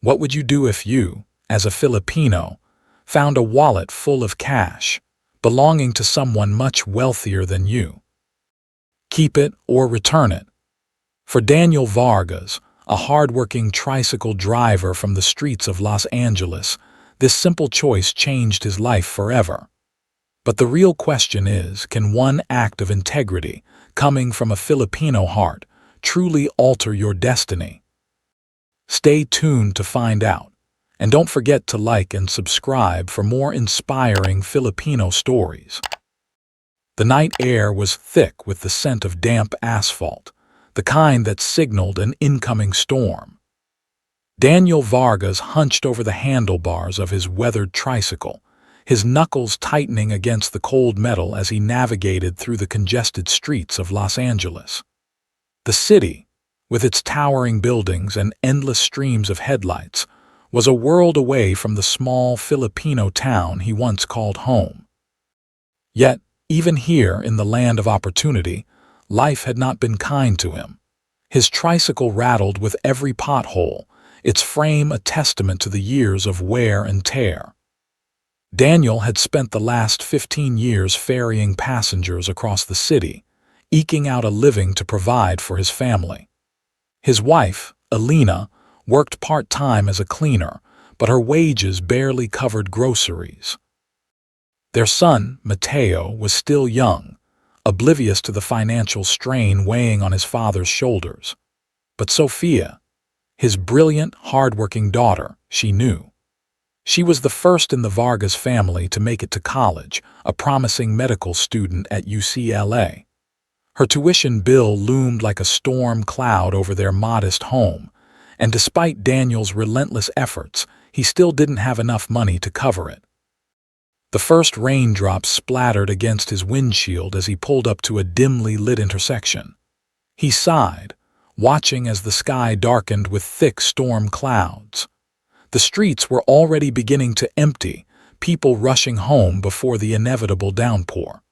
What would you do if you, as a Filipino, found a wallet full of cash belonging to someone much wealthier than you? Keep it or return it? For Daniel Vargas, a hard-working tricycle driver from the streets of Los Angeles, this simple choice changed his life forever. But the real question is, can one act of integrity, coming from a Filipino heart, truly alter your destiny? Stay tuned to find out, and don't forget to like and subscribe for more inspiring Filipino stories. The night air was thick with the scent of damp asphalt, the kind that signaled an incoming storm. Daniel Vargas hunched over the handlebars of his weathered tricycle, his knuckles tightening against the cold metal as he navigated through the congested streets of Los Angeles. The city, with its towering buildings and endless streams of headlights, was a world away from the small Filipino town he once called home. Yet, even here in the land of opportunity, life had not been kind to him. His tricycle rattled with every pothole, its frame a testament to the years of wear and tear. Daniel had spent the last 15 years ferrying passengers across the city, eking out a living to provide for his family. His wife, Alina, worked part-time as a cleaner, but her wages barely covered groceries. Their son, Mateo, was still young, oblivious to the financial strain weighing on his father's shoulders. But Sophia, his brilliant, hard-working daughter, she knew. She was the first in the Vargas family to make it to college, a promising medical student at UCLA. Her tuition bill loomed like a storm cloud over their modest home, and despite Daniel's relentless efforts, he still didn't have enough money to cover it. The first raindrops splattered against his windshield as he pulled up to a dimly lit intersection. He sighed, watching as the sky darkened with thick storm clouds. The streets were already beginning to empty, people rushing home before the inevitable downpour.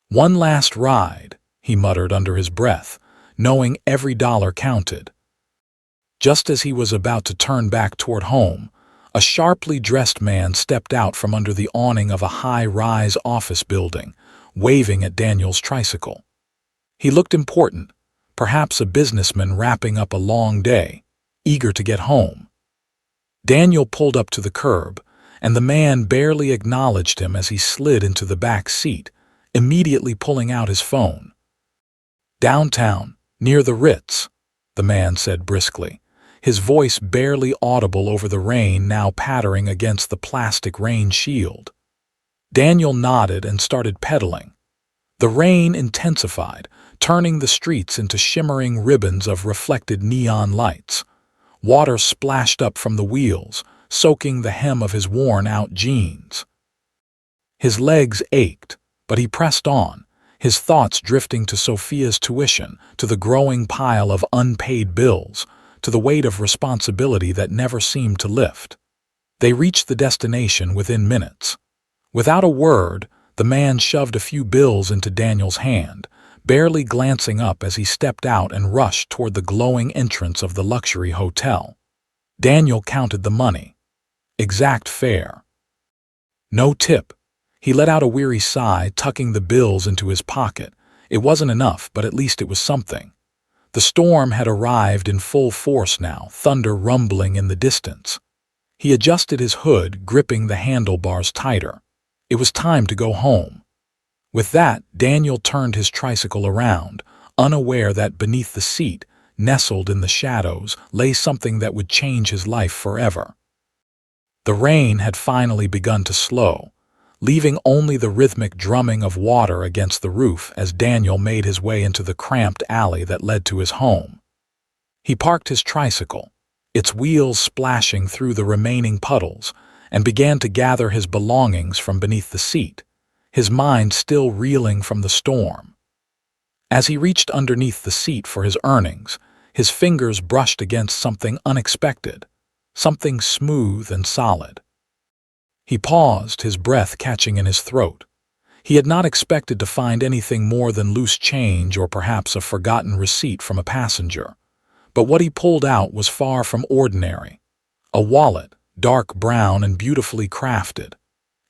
"One last ride," he muttered under his breath, knowing every dollar counted. Just as he was about to turn back toward home, a sharply dressed man stepped out from under the awning of a high-rise office building, waving at Daniel's tricycle. He looked important, perhaps a businessman wrapping up a long day, eager to get home. Daniel pulled up to the curb, and the man barely acknowledged him as he slid into the back seat, immediately pulling out his phone. "Downtown, near the Ritz," the man said briskly, his voice barely audible over the rain now pattering against the plastic rain shield. Daniel nodded and started pedaling. The rain intensified, turning the streets into shimmering ribbons of reflected neon lights. Water splashed up from the wheels, soaking the hem of his worn-out jeans. His legs ached, but he pressed on, his thoughts drifting to Sophia's tuition, to the growing pile of unpaid bills, to the weight of responsibility that never seemed to lift. They reached the destination within minutes. Without a word, the man shoved a few bills into Daniel's hand, barely glancing up as he stepped out and rushed toward the glowing entrance of the luxury hotel. Daniel counted the money. Exact fare. No tip. He let out a weary sigh, tucking the bills into his pocket. It wasn't enough, but at least it was something. The storm had arrived in full force now, thunder rumbling in the distance. He adjusted his hood, gripping the handlebars tighter. It was time to go home. With that, Daniel turned his tricycle around, unaware that beneath the seat, nestled in the shadows, lay something that would change his life forever. The rain had finally begun to slow, leaving only the rhythmic drumming of water against the roof as Daniel made his way into the cramped alley that led to his home. He parked his tricycle, its wheels splashing through the remaining puddles, and began to gather his belongings from beneath the seat, his mind still reeling from the storm. As he reached underneath the seat for his earnings, his fingers brushed against something unexpected, something smooth and solid. He paused, his breath catching in his throat. He had not expected to find anything more than loose change or perhaps a forgotten receipt from a passenger. But what he pulled out was far from ordinary. A wallet, dark brown and beautifully crafted.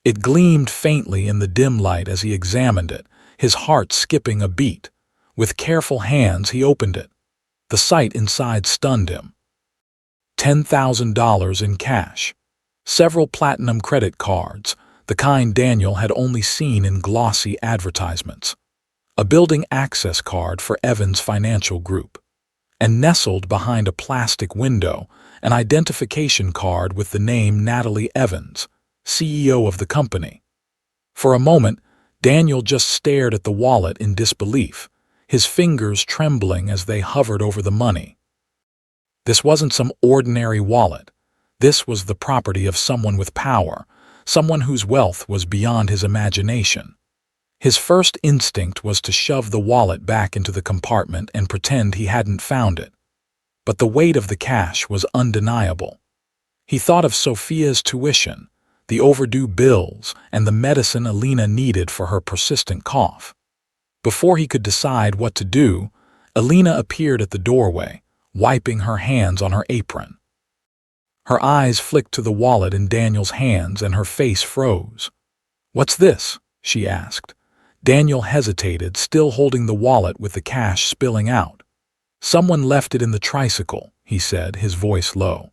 It gleamed faintly in the dim light as he examined it, his heart skipping a beat. With careful hands he opened it. The sight inside stunned him. $10,000 in cash. Several platinum credit cards, the kind Daniel had only seen in glossy advertisements. A building access card for Evans Financial Group. And nestled behind a plastic window, an identification card with the name Natalie Evans, CEO of the company. For a moment, Daniel just stared at the wallet in disbelief, his fingers trembling as they hovered over the money. This wasn't some ordinary wallet. This was the property of someone with power, someone whose wealth was beyond his imagination. His first instinct was to shove the wallet back into the compartment and pretend he hadn't found it. But the weight of the cash was undeniable. He thought of Sophia's tuition, the overdue bills, and the medicine Alina needed for her persistent cough. Before he could decide what to do, Alina appeared at the doorway, wiping her hands on her apron. Her eyes flicked to the wallet in Daniel's hands and her face froze. "What's this?" she asked. Daniel hesitated, still holding the wallet with the cash spilling out. "Someone left it in the tricycle," he said, his voice low.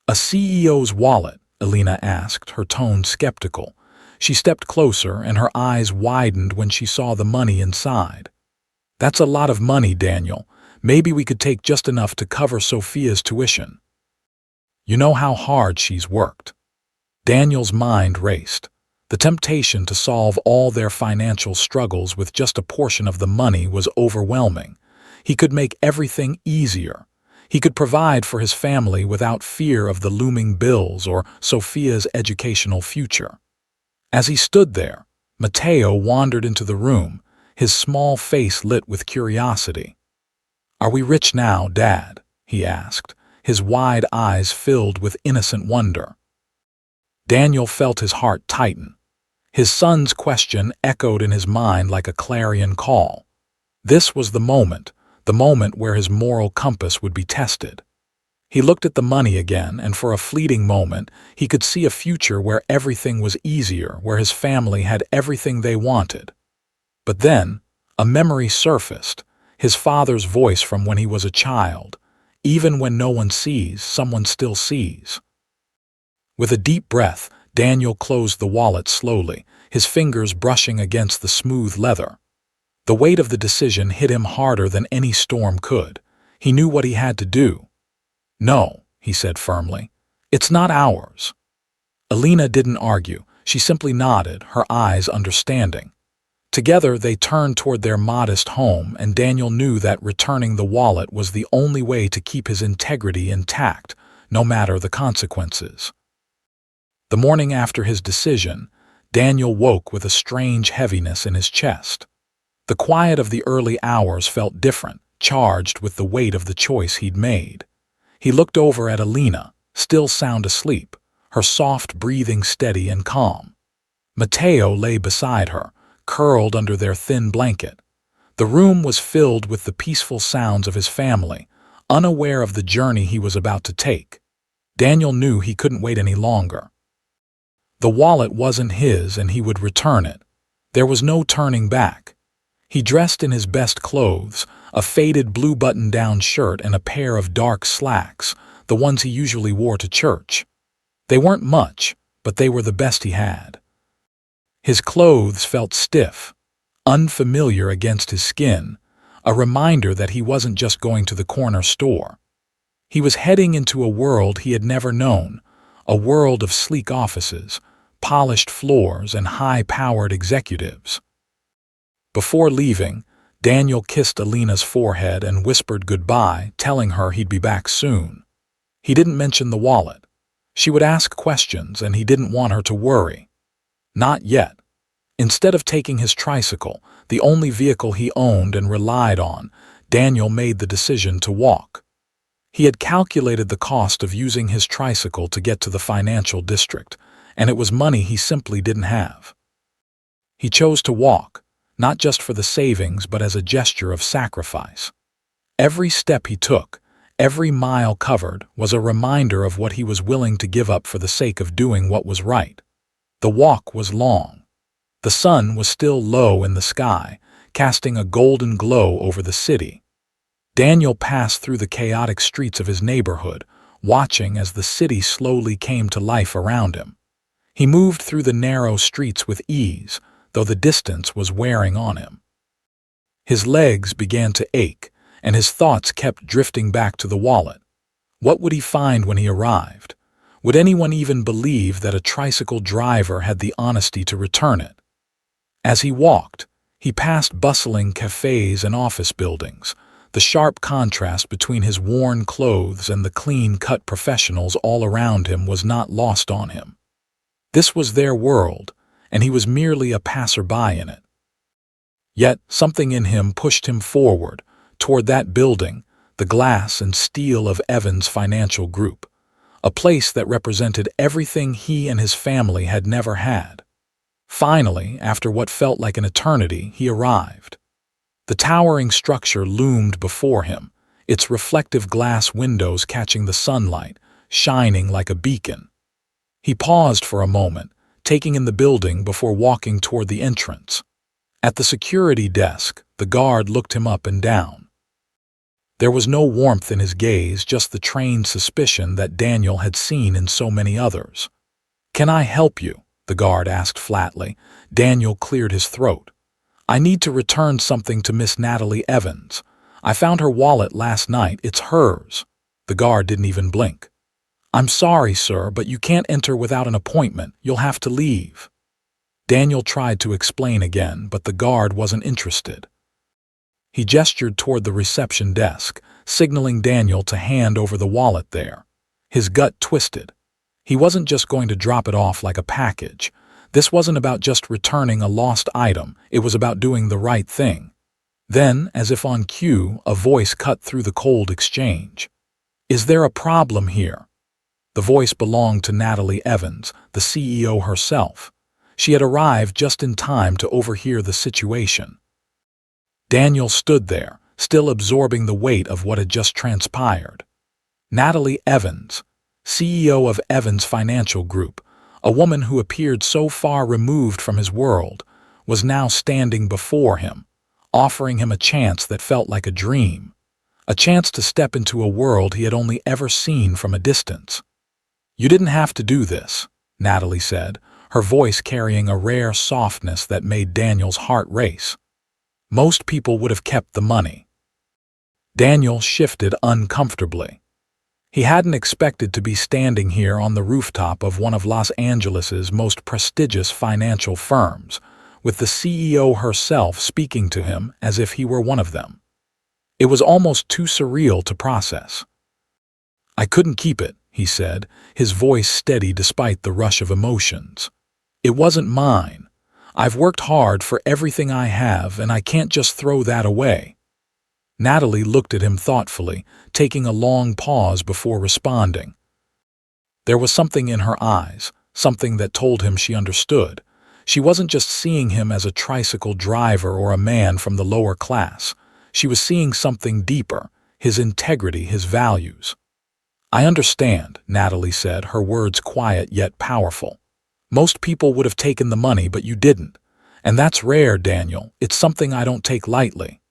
"A CEO's wallet?" Alina asked, her tone skeptical. She stepped closer, and her eyes widened when she saw the money inside. "That's a lot of money, Daniel. Maybe we could take just enough to cover Sophia's tuition. You know how hard she's worked." Daniel's mind raced. The temptation to solve all their financial struggles with just a portion of the money was overwhelming. He could make everything easier. He could provide for his family without fear of the looming bills or Sophia's educational future. As he stood there, Matteo wandered into the room, his small face lit with curiosity. "Are we rich now, Dad?" he asked, his wide eyes filled with innocent wonder. Daniel felt his heart tighten. His son's question echoed in his mind like a clarion call. This was the moment where his moral compass would be tested. He looked at the money again, and for a fleeting moment, he could see a future where everything was easier, where his family had everything they wanted. But then, a memory surfaced, his father's voice from when he was a child. "Even when no one sees, someone still sees." With a deep breath, Daniel closed the wallet slowly, his fingers brushing against the smooth leather. The weight of the decision hit him harder than any storm could. He knew what he had to do. "No," he said firmly. "It's not ours." Alina didn't argue. She simply nodded, her eyes understanding. Together they turned toward their modest home, and Daniel knew that returning the wallet was the only way to keep his integrity intact, no matter the consequences. The morning after his decision, Daniel woke with a strange heaviness in his chest. The quiet of the early hours felt different, charged with the weight of the choice he'd made. He looked over at Alina, still sound asleep, her soft breathing steady and calm. Matteo lay beside her, curled under their thin blanket. The room was filled with the peaceful sounds of his family, unaware of the journey he was about to take. Daniel knew he couldn't wait any longer. The wallet wasn't his, and he would return it. There was no turning back. He dressed in his best clothes, a faded blue button-down shirt and a pair of dark slacks, the ones he usually wore to church. They weren't much, but they were the best he had. His clothes felt stiff, unfamiliar against his skin, a reminder that he wasn't just going to the corner store. He was heading into a world he had never known, a world of sleek offices, polished floors, and high-powered executives. Before leaving, Daniel kissed Alina's forehead and whispered goodbye, telling her he'd be back soon. He didn't mention the wallet. She would ask questions, and he didn't want her to worry. Not yet. Instead of taking his tricycle, the only vehicle he owned and relied on, Daniel made the decision to walk. He had calculated the cost of using his tricycle to get to the financial district, and it was money he simply didn't have. He chose to walk, not just for the savings but as a gesture of sacrifice. Every step he took, Every mile covered was a reminder of what he was willing to give up for the sake of doing what was right. The walk was long. The sun was still low in the sky, casting a golden glow over the city. Daniel passed through the chaotic streets of his neighborhood, watching as the city slowly came to life around him. He moved through the narrow streets with ease, though the distance was wearing on him. His legs began to ache, and his thoughts kept drifting back to the wallet. What would he find when he arrived? Would anyone even believe that a tricycle driver had the honesty to return it? As he walked, he passed bustling cafes and office buildings. The sharp contrast between his worn clothes and the clean-cut professionals all around him was not lost on him. This was their world, and he was merely a passerby in it. Yet something in him pushed him forward, toward that building, the glass and steel of Evans Financial Group, a place that represented everything he and his family had never had. Finally, after what felt like an eternity, he arrived. The towering structure loomed before him, its reflective glass windows catching the sunlight, shining like a beacon. He paused for a moment, taking in the building before walking toward the entrance. At the security desk, the guard looked him up and down. There was no warmth in his gaze, just the trained suspicion that Daniel had seen in so many others. "Can I help you?" the guard asked flatly. Daniel cleared his throat. "I need to return something to Miss Natalie Evans. I found her wallet last night. It's hers." The guard didn't even blink. "I'm sorry, sir, but you can't enter without an appointment. You'll have to leave." Daniel tried to explain again, but the guard wasn't interested. He gestured toward the reception desk, signaling Daniel to hand over the wallet there. His gut twisted. He wasn't just going to drop it off like a package. This wasn't about just returning a lost item, it was about doing the right thing. Then, as if on cue, a voice cut through the cold exchange. "Is there a problem here?" The voice belonged to Natalie Evans, the CEO herself. She had arrived just in time to overhear the situation. Daniel stood there, still absorbing the weight of what had just transpired. Natalie Evans, CEO of Evans Financial Group, a woman who appeared so far removed from his world, was now standing before him, offering him a chance that felt like a dream, a chance to step into a world he had only ever seen from a distance. "You didn't have to do this," Natalie said, her voice carrying a rare softness that made Daniel's heart race. "Most people would have kept the money." Daniel shifted uncomfortably. He hadn't expected to be standing here on the rooftop of one of Los Angeles's most prestigious financial firms, with the CEO herself speaking to him as if he were one of them. It was almost too surreal to process. "I couldn't keep it," he said, his voice steady despite the rush of emotions. "It wasn't mine. I've worked hard for everything I have, and I can't just throw that away." Natalie looked at him thoughtfully, taking a long pause before responding. There was something in her eyes, something that told him she understood. She wasn't just seeing him as a tricycle driver or a man from the lower class. She was seeing something deeper, his integrity, his values. "I understand," Natalie said, her words quiet yet powerful. "Most people would have taken the money, but you didn't. And that's rare, Daniel. It's something I don't take lightly."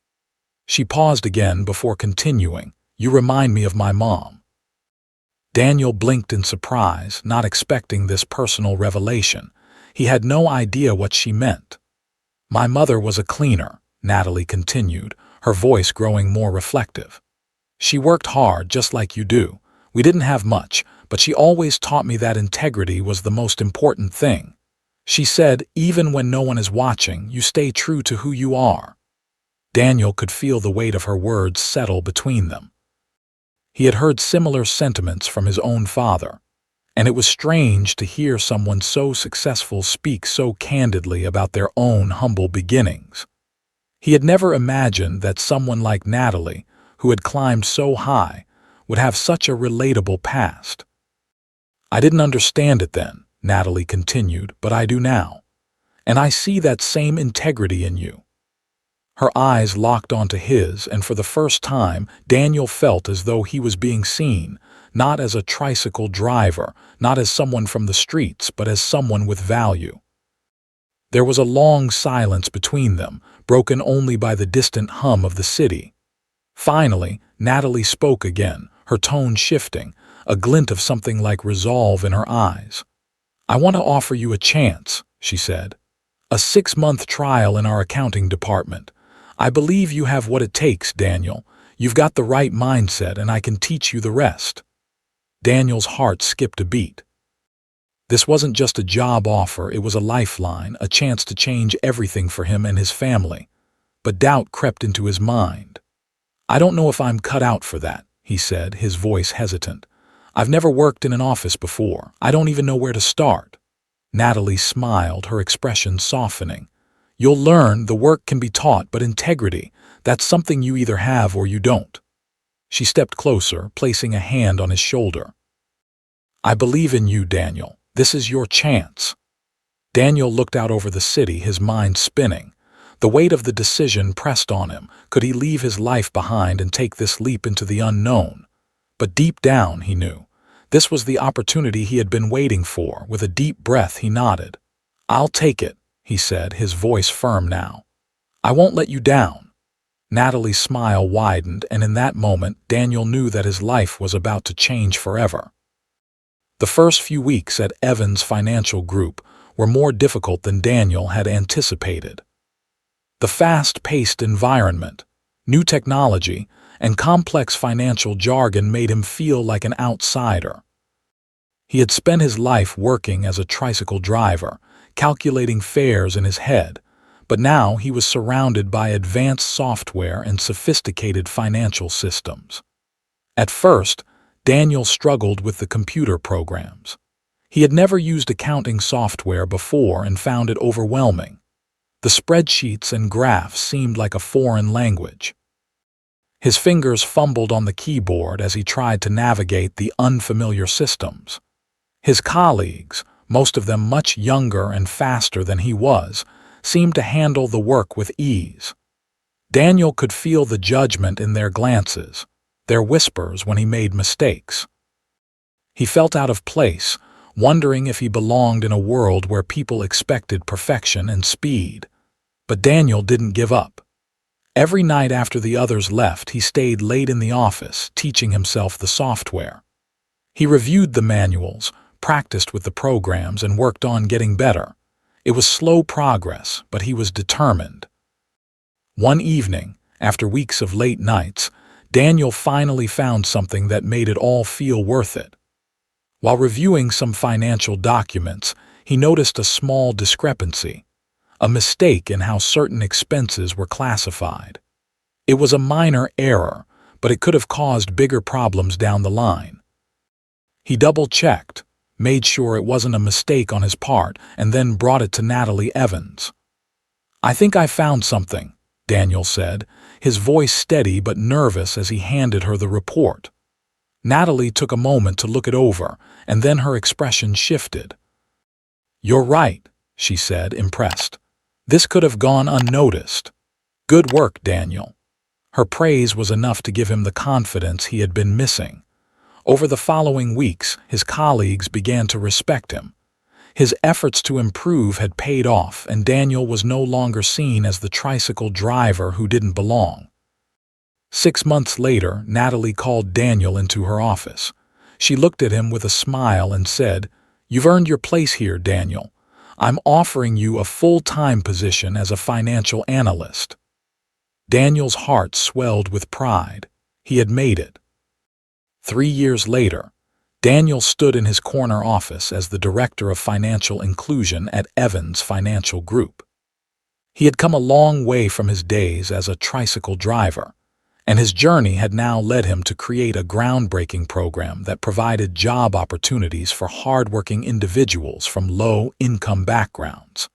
She paused again before continuing. "You remind me of my mom." Daniel blinked in surprise, not expecting this personal revelation. He had no idea what she meant. "My mother was a cleaner," Natalie continued, her voice growing more reflective. "She worked hard, just like you do. We didn't have much, but she always taught me that integrity was the most important thing. She said, even when no one is watching, you stay true to who you are." Daniel could feel the weight of her words settle between them. He had heard similar sentiments from his own father, and it was strange to hear someone so successful speak so candidly about their own humble beginnings. He had never imagined that someone like Natalie, who had climbed so high, would have such a relatable past. "I didn't understand it then," Natalie continued, "but I do now. And I see that same integrity in you. Her eyes locked onto his, and for the first time, Daniel felt as though he was being seen, not as a tricycle driver, not as someone from the streets, but as someone with value. There was a long silence between them, broken only by the distant hum of the city. Finally, Natalie spoke again, her tone shifting, a glint of something like resolve in her eyes. "I want to offer you a chance," she said. "A 6-month trial in our accounting department. I believe you have what it takes, Daniel. You've got the right mindset, and I can teach you the rest." Daniel's heart skipped a beat. This wasn't just a job offer, it was a lifeline, a chance to change everything for him and his family. But doubt crept into his mind. "I don't know if I'm cut out for that," he said, his voice hesitant. "I've never worked in an office before. I don't even know where to start." Natalie smiled, her expression softening. "You'll learn, the work can be taught, but integrity, that's something you either have or you don't." She stepped closer, placing a hand on his shoulder. "I believe in you, Daniel. This is your chance." Daniel looked out over the city, his mind spinning. The weight of the decision pressed on him. Could he leave his life behind and take this leap into the unknown? But deep down, he knew, this was the opportunity he had been waiting for. With a deep breath, he nodded. "I'll take it," he said, his voice firm now. "I won't let you down." Natalie's smile widened, and in that moment, Daniel knew that his life was about to change forever. The first few weeks at Evans Financial Group were more difficult than Daniel had anticipated. The fast-paced environment, new technology, and complex financial jargon made him feel like an outsider. He had spent his life working as a tricycle driver, calculating fares in his head, but now he was surrounded by advanced software and sophisticated financial systems. At first, Daniel struggled with the computer programs. He had never used accounting software before and found it overwhelming. The spreadsheets and graphs seemed like a foreign language. His fingers fumbled on the keyboard as he tried to navigate the unfamiliar systems. His colleagues, most of them much younger and faster than he was, seemed to handle the work with ease. Daniel could feel the judgment in their glances, their whispers when he made mistakes. He felt out of place, wondering if he belonged in a world where people expected perfection and speed. But Daniel didn't give up. Every night after the others left, he stayed late in the office, teaching himself the software. He reviewed the manuals, practiced with the programs, and worked on getting better. It was slow progress, but he was determined. One evening, after weeks of late nights, Daniel finally found something that made it all feel worth it. While reviewing some financial documents, he noticed a small discrepancy, a mistake in how certain expenses were classified. It was a minor error, but it could have caused bigger problems down the line. He double-checked, made sure it wasn't a mistake on his part, and then brought it to Natalie Evans. "I think I found something," Daniel said, his voice steady but nervous as he handed her the report. Natalie took a moment to look it over, and then her expression shifted. "You're right," she said, impressed. "This could have gone unnoticed. Good work, Daniel." Her praise was enough to give him the confidence he had been missing. Over the following weeks, his colleagues began to respect him. His efforts to improve had paid off, and Daniel was no longer seen as the tricycle driver who didn't belong. 6 months later, Natalie called Daniel into her office. She looked at him with a smile and said, "You've earned your place here, Daniel. I'm offering you a full-time position as a financial analyst." Daniel's heart swelled with pride. He had made it. 3 years later, Daniel stood in his corner office as the Director of Financial Inclusion at Evans Financial Group. He had come a long way from his days as a tricycle driver, and his journey had now led him to create a groundbreaking program that provided job opportunities for hardworking individuals from low-income backgrounds.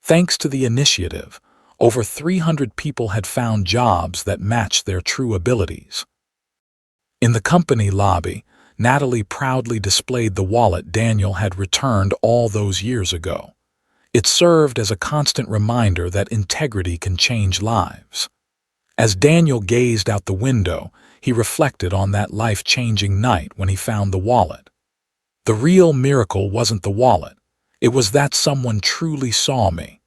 Thanks to the initiative, over 300 people had found jobs that matched their true abilities. In the company lobby, Natalie proudly displayed the wallet Daniel had returned all those years ago. It served as a constant reminder that integrity can change lives. As Daniel gazed out the window, he reflected on that life-changing night when he found the wallet. The real miracle wasn't the wallet. It was that someone truly saw me.